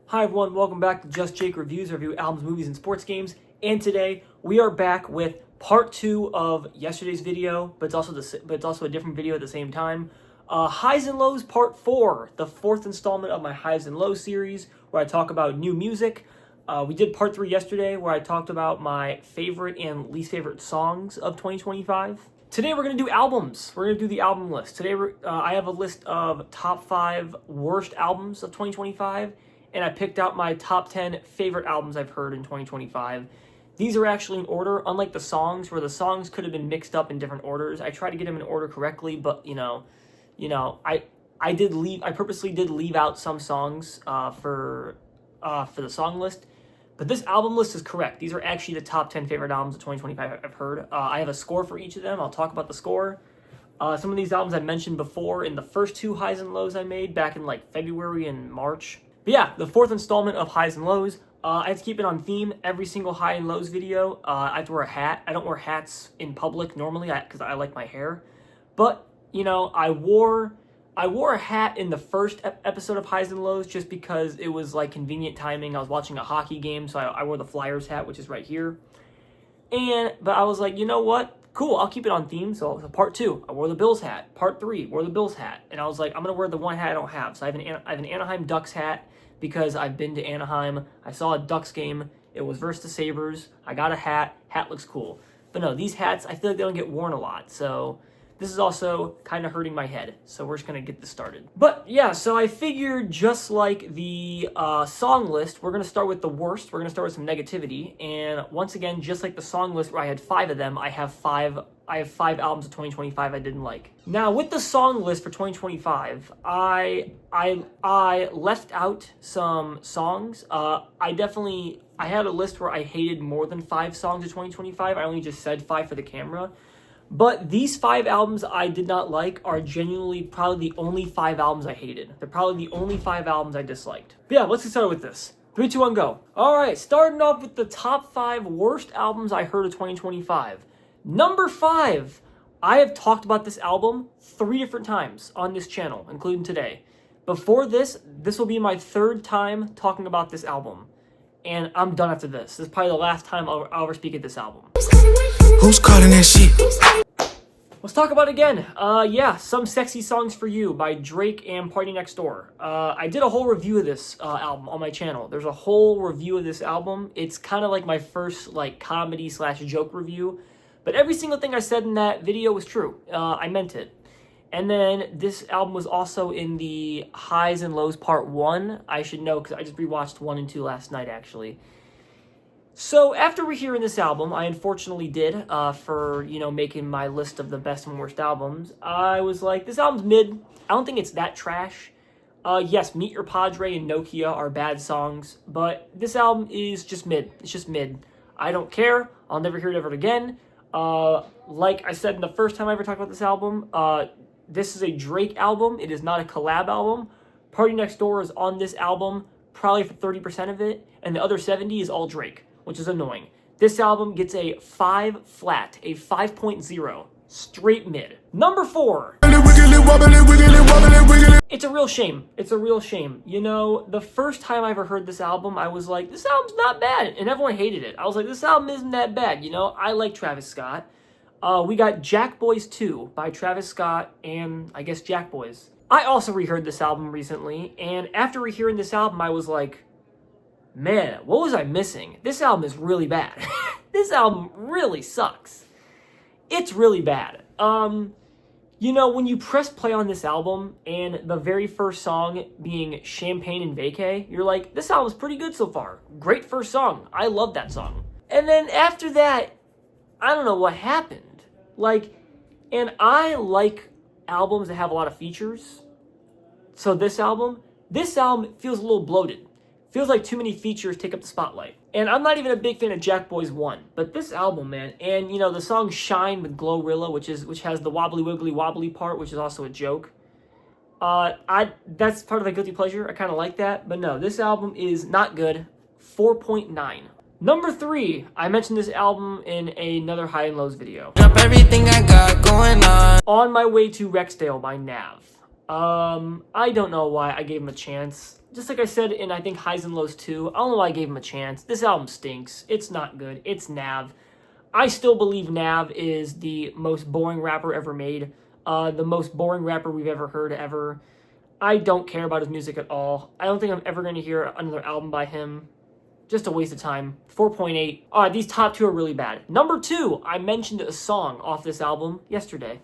Hi everyone, welcome back to Just Jake Reviews, review albums, movies, and sports games. And today we are back with part 2 of yesterday's video, but it's also a different video at the same time. Highs and Lows Part 4, the 4th installment of my Highs and Lows series, where I talk about new music. We did Part 3 yesterday, where I talked about my favorite and least favorite songs of 2025. Today we're going to do albums. We're going to do the album list. Today I have a list of top 5 worst albums of 2025, and I picked out my top 10 favorite albums I've heard in 2025. These are actually in order, unlike the songs, where the songs could have been mixed up in different orders. I tried to get them in order correctly, but I purposely did leave out some songs for the song list. But this album list is correct. These are actually the top 10 favorite albums of 2025 I've heard. I have a score for each of them. I'll talk about the score. Some of these albums I mentioned before in the first 2 Highs and Lows I made back in like February and March. But yeah, the 4th installment of Highs and Lows. I have to keep it on theme. Every single High and Lows video, I have to wear a hat. I don't wear hats in public normally because I like my hair. But, I wore a hat in the first episode of Highs and Lows just because it was like convenient timing. I was watching a hockey game, so I wore the Flyers hat, which is right here. But I was like, you know what? Cool, I'll keep it on theme. So part 2, I wore the Bills hat. Part 3, wore the Bills hat. And I was like, I'm going to wear the one hat I don't have. So I have an Anaheim Ducks hat because I've been to Anaheim. I saw a Ducks game. It was versus the Sabres. I got a hat. Hat looks cool. But no, these hats, I feel like they don't get worn a lot. So this is also kind of hurting my head, so we're just going to get this started. But yeah, so I figured just like the song list, we're going to start with the worst. We're going to start with some negativity. And once again, just like the song list where I had 5 of them, I have 5 albums of 2025 I didn't like. Now, with the song list for 2025, I left out some songs. I had a list where I hated more than 5 songs of 2025. I only just said 5 for the camera. But these 5 albums I did not like are genuinely probably the only 5 albums I hated. They're probably the only 5 albums I disliked. But yeah, let's get started with this. 3, 2, 1, go. Alright, starting off with the top 5 worst albums I heard of 2025. Number 5. I have talked about this album 3 different times on this channel, including today. Before this will be my 3rd time talking about this album. And I'm done after this. This is probably the last time I'll ever speak at this album. Who's calling that shit? Let's talk about it again. Some Sexy Songs for You by Drake and Party Next Door. I did a whole review of this album on my channel. There's a whole review of this album. It's kind of like my first comedy / joke review. But every single thing I said in that video was true. I meant it. And then this album was also in the Highs and Lows Part 1. I should know because I just rewatched 1 and 2 last night, actually. So after rehearing this album, I unfortunately did, for, making my list of the best and worst albums, I was like, this album's mid. I don't think it's that trash. Yes, Meet Your Padre and Nokia are bad songs, but this album is just mid. It's just mid. I don't care. I'll never hear it ever again. Like I said in the first time I ever talked about this album, this is a Drake album. It is not a collab album. Party Next Door is on this album probably for 30% of it, and the other 70 is all Drake, which is annoying. This album gets a 5 flat, a 5.0, straight mid. Number 4. It's a real shame. It's a real shame. The first time I ever heard this album, I was like, this album's not bad, and everyone hated it. I was like, this album isn't that bad. I like Travis Scott. We got Jack Boys 2 by Travis Scott and, I guess, Jack Boys. I also reheard this album recently, and after rehearing this album, I was like, man, what was I missing? This album is really bad. This album really sucks. It's really bad. When you press play on this album, and the very first song being Champagne and Vacay, you're like, this album's pretty good so far. Great first song. I love that song. And then after that, I don't know what happened. And I like albums that have a lot of features. So this album feels a little bloated. Feels like too many features take up the spotlight. And I'm not even a big fan of Jack Boys 1. But this album, man, and the song Shine with Glorilla, which has the wobbly wiggly wobbly part, which is also a joke. That's part of my guilty pleasure. I kind of like that. But no, this album is not good. 4.9. Number 3, I mentioned this album in another High and Lows video. Up everything I got going on. My Way to Rexdale by Nav. I don't know why I gave him a chance. just like I said in, I think, Highs and Lows 2, I don't know why I gave him a chance. This album stinks. It's not good. It's Nav. I still believe Nav is the most boring rapper ever made. The most boring rapper we've ever heard ever. I don't care about his music at all. I don't think I'm ever going to hear another album by him. Just a waste of time. 4.8. All right, these top two are really bad. Number 2, I mentioned a song off this album yesterday.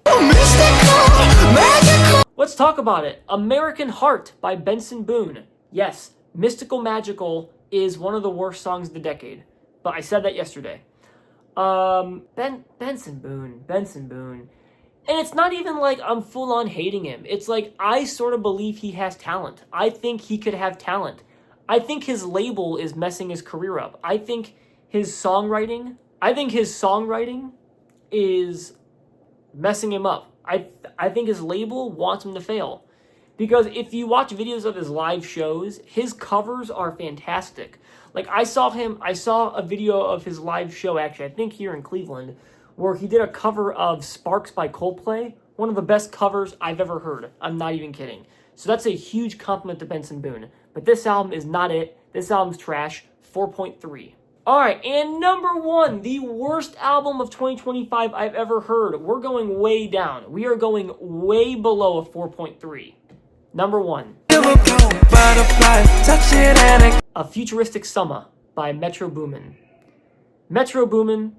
Let's talk about it. American Heart by Benson Boone. Yes, Mystical Magical is one of the worst songs of the decade. But I said that yesterday. Benson Boone. And it's not even like I'm full on hating him. It's like I sort of believe he has talent. I think he could have talent. I think his label is messing his career up. I think his songwriting is messing him up. I think his label wants him to fail. Because if you watch videos of his live shows, his covers are fantastic. Like I saw a video of his live show, actually, I think here in Cleveland, where he did a cover of Sparks by Coldplay. One of the best covers I've ever heard. I'm not even kidding. So that's a huge compliment to Benson Boone. But this album is not it. This album's trash. 4.3. Alright, and number 1, the worst album of 2025 I've ever heard. We're going way down. We are going way below a 4.3. Number 1. A Futuristic Summer by Metro Boomin. Metro Boomin,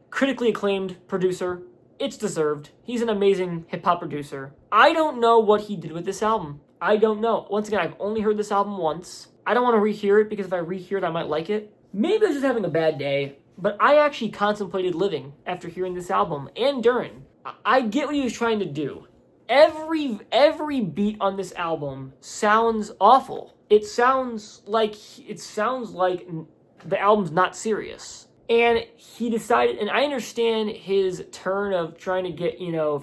critically acclaimed producer. It's deserved. He's an amazing hip-hop producer. I don't know what he did with this album. I don't know. Once again, I've only heard this album once. I don't want to rehear it because if I rehear it, I might like it. Maybe I was just having a bad day, but I actually contemplated living after hearing this album and during. I get what he was trying to do. Every beat on this album sounds awful. It sounds like the album's not serious. And he decided, and I understand his turn of trying to get,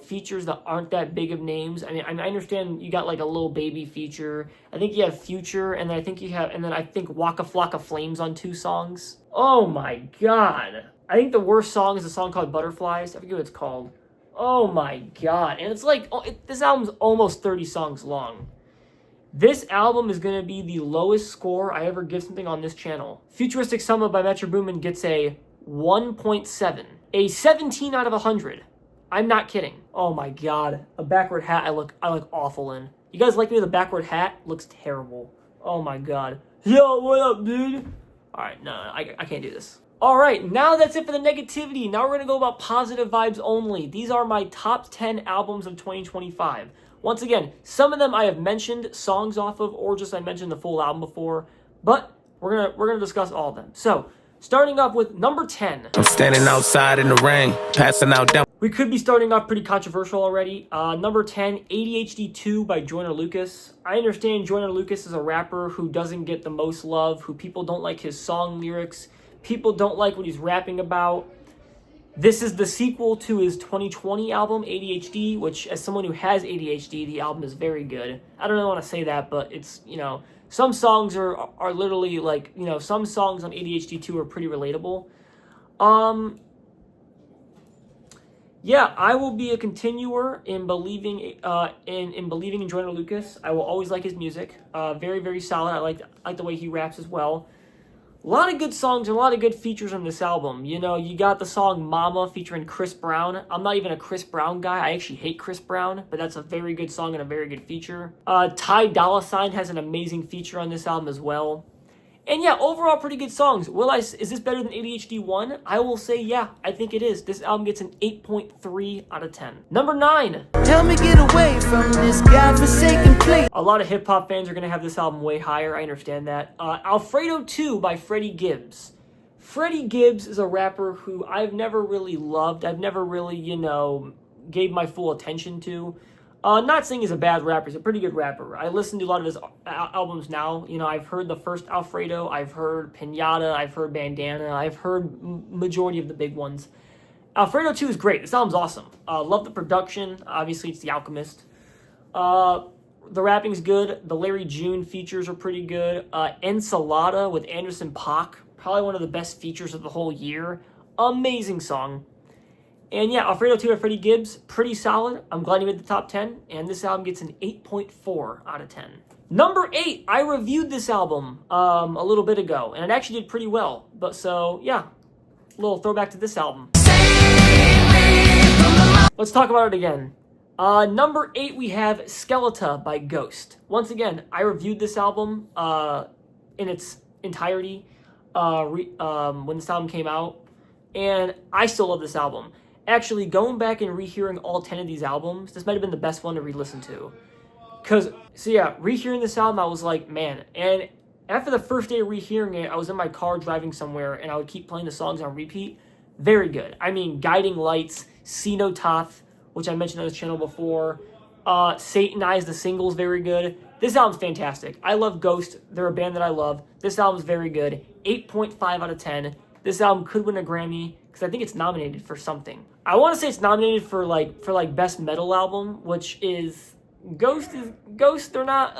features that aren't that big of names. I mean, I understand you got like a Lil Baby feature. I think you have Future, and then I think Waka Flocka Flames on 2 songs. Oh my god. I think the worst song is a song called Butterflies. I forget what it's called. Oh my god. And it's like, this album's almost 30 songs long. This album is going to be the lowest score I ever give something on this channel. Futuristic Summer by Metro Boomin gets a 1.7. A 17 out of 100. I'm not kidding. Oh my god. A backward hat I look awful in. You guys like me with a backward hat? Looks terrible. Oh my god. Yo, what up, dude? Alright, no, I can't do this. Alright, now that's it for the negativity. Now we're going to go about positive vibes only. These are my top 10 albums of 2025. Once again, some of them I have mentioned songs off of, or just I mentioned the full album before, but we're gonna discuss all of them. So, starting off with number 10. I'm standing outside in the rain, passing out down. We could be starting off pretty controversial already. Number 10, ADHD 2 by Joyner Lucas. I understand Joyner Lucas is a rapper who doesn't get the most love, who people don't like his song lyrics, people don't like what he's rapping about. This is the sequel to his 2020 album, ADHD, which, as someone who has ADHD, the album is very good. I don't really want to say that, but it's, some songs are literally like, some songs on ADHD 2 are pretty relatable. Yeah, I will be a continuer in believing in Joyner Lucas. I will always like his music. Very, very solid. I like the way he raps as well. A lot of good songs and a lot of good features on this album. You got the song Mama featuring Chris Brown. I'm not even a Chris Brown guy. I actually hate Chris Brown, but that's a very good song and a very good feature. Ty Dolla $ign has an amazing feature on this album as well. And yeah, overall pretty good songs. Is this better than ADHD 1? I will say yeah, I think it is. This album gets an 8.3 out of 10. Number 9. Tell me get away from this godforsaken place. A lot of hip-hop fans are going to have this album way higher. I understand that. Alfredo 2 by Freddie Gibbs. Freddie Gibbs is a rapper who I've never really loved. I've never really, gave my full attention to. Not saying he's a bad rapper. He's a pretty good rapper. I listen to a lot of his albums now. I've heard the first Alfredo. I've heard Pinata. I've heard Bandana. I've heard majority of the big ones. Alfredo 2 is great. This album's awesome. Love the production. Obviously, it's The Alchemist. The rapping's good. The Larry June features are pretty good. Ensalada with Anderson .Paak. Probably one of the best features of the whole year. Amazing song. And yeah, Alfredo 2 by Freddie Gibbs, pretty solid. I'm glad he made the top 10. And this album gets an 8.4 out of 10. Number 8, I reviewed this album a little bit ago, and it actually did pretty well. But so, yeah, a little throwback to this album. Let's talk about it again. Number 8, we have Skeletor by Ghost. Once again, I reviewed this album in its entirety when this album came out, and I still love this album. Actually, going back and rehearing all 10 of these albums, this might have been the best one to re-listen to. Rehearing this album, I was like, man. And after the first day of rehearing it, I was in my car driving somewhere, and I would keep playing the songs on repeat. Very good. I mean, Guiding Lights, Cenotaph, which I mentioned on this channel before. Satanize, the single's very good. This album's fantastic. I love Ghost. They're a band that I love. This album's very good. 8.5 out of 10. This album could win a Grammy because I think it's nominated for something. I want to say it's nominated for best metal album, which is Ghost. They're not.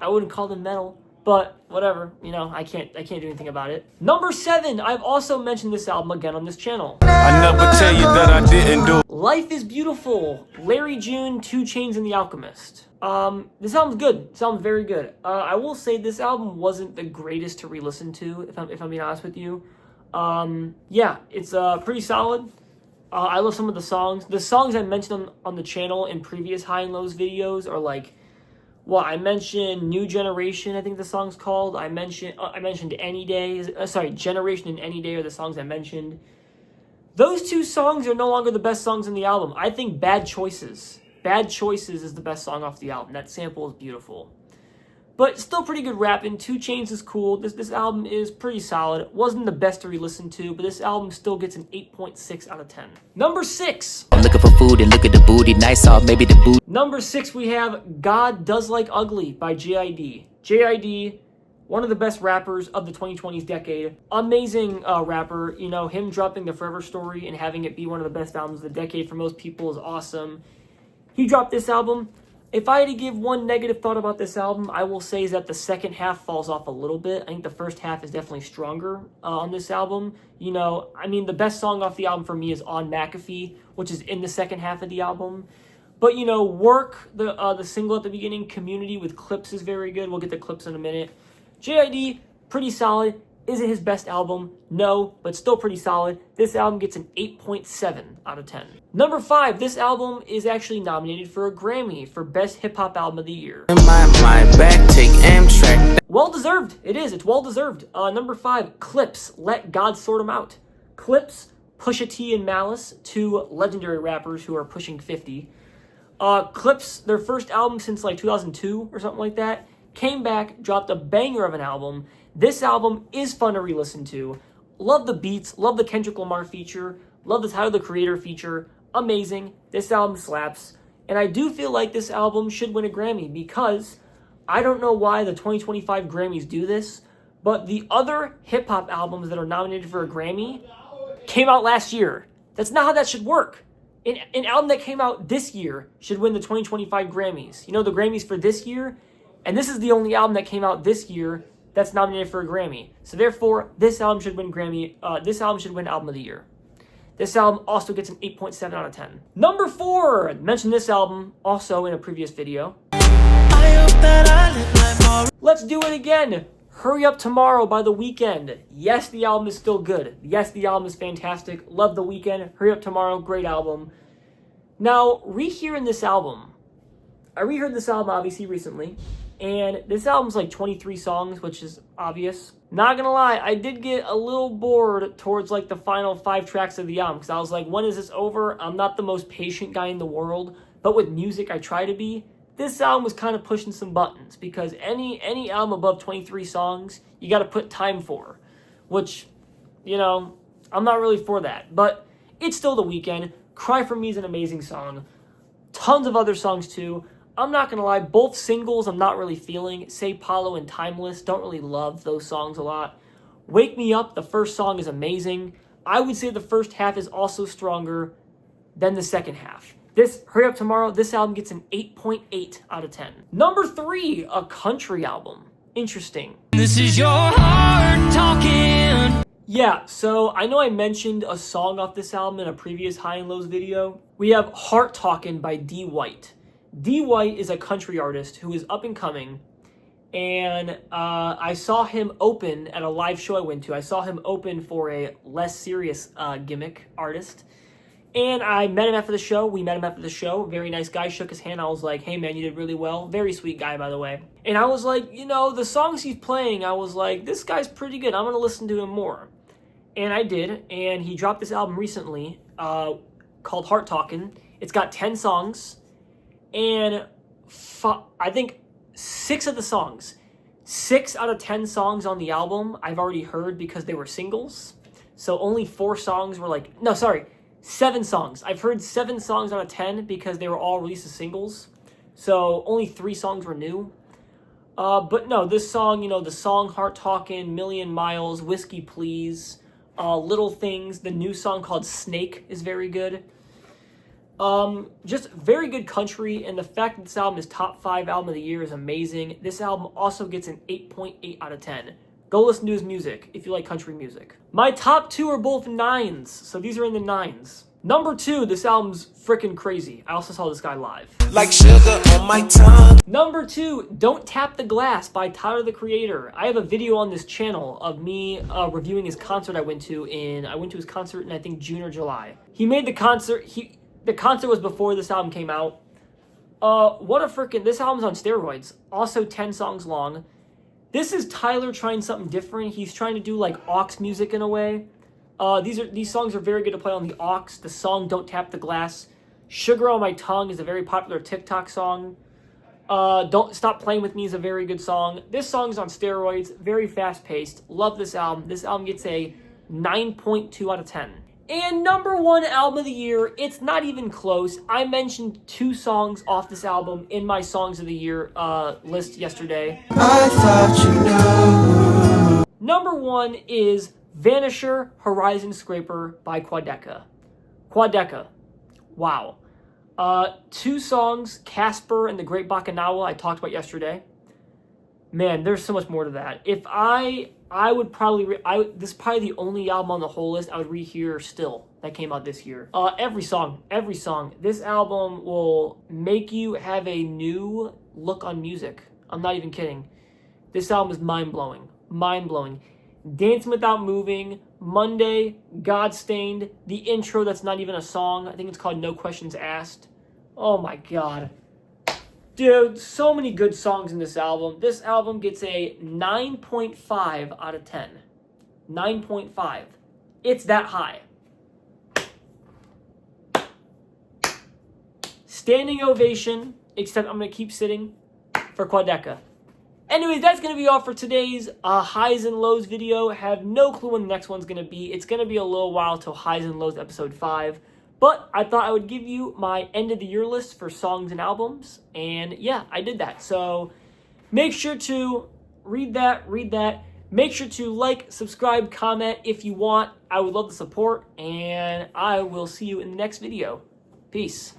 I wouldn't call them metal, but whatever. You know, I can't do anything about it. Number 7. I've also mentioned this album again on this channel. I never tell you that I didn't do. Life is Beautiful, Larry June, 2 Chainz and The Alchemist. This album's good. This album's very good. I will say this album wasn't the greatest to re-listen to, if I'm being honest with you. Yeah, it's pretty solid. I love some of the songs. The songs I mentioned on the channel in previous High and Lows videos are like, well, I mentioned New Generation, I think the song's called. I mentioned Any Day. Generation and Any Day are the songs I mentioned. Those 2 songs are no longer the best songs in the album. I think Bad Choices is the best song off the album. That sample is beautiful. But still pretty good rapping. 2 Chainz is cool. This album is pretty solid. It wasn't the best to re-listen to, but this album still gets an 8.6 out of 10. Number 6. I'm looking for food and look at the booty. Nice off, maybe the boot. Number 6, we have God Does Like Ugly by JID. JID, one of the best rappers of the 2020s decade. Amazing rapper. You know, him dropping The Forever Story and having it be one of the best albums of the decade for most people is awesome. He dropped this album. If I had to give one negative thought about this album, I will say is that the second half falls off a little bit. I think the first half is definitely stronger on this album. You know, I mean, the best song off the album for me is On McAfee, which is in the second half of the album. But, you know, Work, the single at the beginning, Community with Clips is very good. We'll get the Clips in a minute. JID, pretty solid. Is it his best album? No, but still pretty solid. This album gets an 8.7 out of 10. Number 5, this album is actually nominated for a Grammy for Best Hip Hop Album of the Year. My back, take Amtrak. Well deserved. It is. It's well deserved. Number 5, Clips, Let God Sort 'Em Out. Clips, Pusha T and Malice, 2 legendary rappers who are pushing 50. Clips, their first album since like 2002 or something like that, came back, dropped a banger of an album. This album is fun to re-listen to. Love the beats, love the Kendrick Lamar feature, love the Tyler the Creator feature. Amazing. This album slaps. And I do feel like this album should win a Grammy because I don't know why the 2025 Grammys do this, but the other hip-hop albums that are nominated for a Grammy came out last year. That's not how that should work. An album that came out this year should win the 2025 Grammys. You know, the Grammys for this year? And this is the only album that came out this year that's nominated for a Grammy. So therefore, this album should win this album should win Album of the Year. This album also gets an 8.7 out of 10. Number 4, mentioned this album also in a previous video. Let's do it again. Hurry Up Tomorrow by The Weeknd. Yes, the album is still good. Yes, the album is fantastic. Love The Weeknd. Hurry Up Tomorrow, great album. Now, rehearing this album. I reheard this album obviously recently. And this album's like 23 songs, which is obvious. Not gonna lie, I did get a little bored towards like the final 5 tracks of the album. Because I was like, when is this over? I'm not the most patient guy in the world. But with music, I try to be. This album was kind of pushing some buttons. Because any album above 23 songs, you gotta put time for. Which, you know, I'm not really for that. But it's still The Weeknd. Cry For Me is an amazing song. Tons of other songs too. I'm not gonna lie, both singles I'm not really feeling. Say Paulo and Timeless, don't really love those songs a lot. Wake Me Up, the first song is amazing. I would say the first half is also stronger than the second half. This Hurry Up Tomorrow, this album gets an 8.8 out of 10. Number 3, a country album. Interesting. This is your heart talking. Yeah, so I know I mentioned a song off this album in a previous High and Lows video. We have Heart Talkin' by D. White. D. White is a country artist who is up and coming. And I saw him open at a live show I went to. I saw him open for a less serious gimmick artist. And I met him after the show. We met him after the show. Very nice guy. Shook his hand. I was like, hey, man, you did really well. Very sweet guy, by the way. And I was like, you know, the songs he's playing, I was like, this guy's pretty good. I'm going to listen to him more. And I did. And he dropped this album recently called Heart Talkin'. It's got 10 songs. And I think 6 of the songs, 6 out of 10 songs on the album, I've already heard because they were singles. So only 4 songs were like, no, sorry. 7 songs. I've heard 7 songs out of 10 because they were all released as singles. So only 3 songs were new. But no, this song, you know, the song Heart Talkin', Million Miles, Whiskey Please, Little Things, the new song called Snake is very good. Just very good country, and the fact that this album is top 5 album of the year is amazing. This album also gets an 8.8 out of 10. Go listen to his music if you like country music. My top 2 are both 9s, so these are in the 9s. Number 2, this album's freaking crazy. I also saw this guy live. Like sugar on my tongue. Number 2, Don't Tap the Glass by Tyler, the Creator. I have a video on this channel of me reviewing his concert I went to his concert in, I think, June or July. He made the concert, the concert was before this album came out. This album's on steroids. Also 10 songs long. This is Tyler trying something different. He's trying to do like aux music in a way. These songs are very good to play on the aux. The song Don't Tap the Glass. Sugar on My Tongue is a very popular TikTok song. Don't Stop Playing With Me is a very good song. This song's on steroids, very fast paced. Love this album. This album gets a 9.2 out of 10. And number 1 album of the year, it's not even close. I mentioned 2 songs off this album in my Songs of the Year list yesterday. I thought you knew. Number 1 is Vanisher Horizon Scraper by Quadeca. Quadeca. Wow. 2 songs, Casper and the Great Bacchanal, I talked about yesterday. Man, there's so much more to that. If I would probably, this is probably the only album on the whole list I would rehear still that came out this year. Every song. This album will make you have a new look on music. I'm not even kidding. This album is mind-blowing. Mind-blowing. Dancing Without Moving, Monday, Godstained, the intro that's not even a song. I think it's called No Questions Asked. Oh my god. Dude, so many good songs in this album. This album gets a 9.5 out of 10. 9.5. It's that high. Standing ovation, except I'm going to keep sitting for Quadeca. Anyways, that's going to be all for today's highs and lows video. Have no clue when the next one's going to be. It's going to be a little while till highs and lows episode 5. But I thought I would give you my end of the year list for songs and albums. And yeah, I did that. So make sure to read that. Make sure to like, subscribe, comment if you want. I would love the support. And I will see you in the next video. Peace.